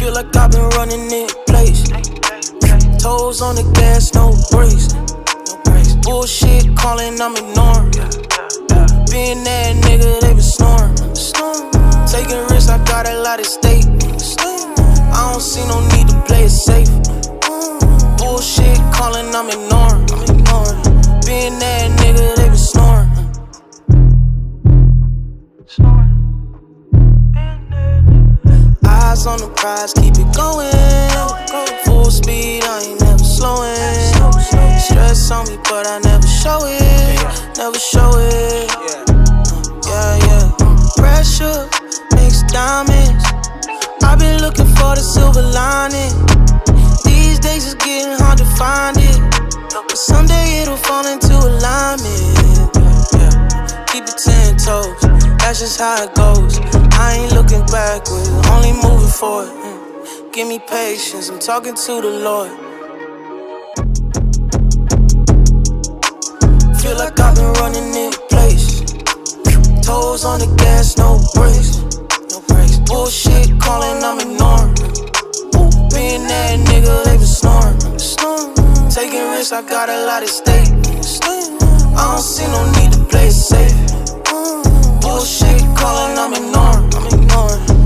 Feel like I've been running in place. Toes on the gas, no brakes. Bullshit calling, I'm ignoring. Being that nigga, they been snoring. Taking risks, I got a lot at stake. I don't see no need to play it safe. Bullshit calling, I'm ignoring. Being that nigga, they been snoring. Eyes on the prize, keep it going. Full speed, I ain't never slowing. Stress on me, but I never show it. Never show it. Yeah. Pressure, mixed diamonds. I've been looking for the silver lining. These days it's getting hard to find it, but someday it'll fall into alignment. Keep it 10 toes, that's just how it goes. I ain't looking backwards, only moving forward. Give me patience, I'm talking to the Lord. Feel like I've been running in place. Toes on the gas, no brakes. Bullshit calling, I'm ignoring. Being that nigga, they been snoring. Taking risks, I got a lot at stake. I don't see no need to play it safe. Bullshit calling, I'm ignoring.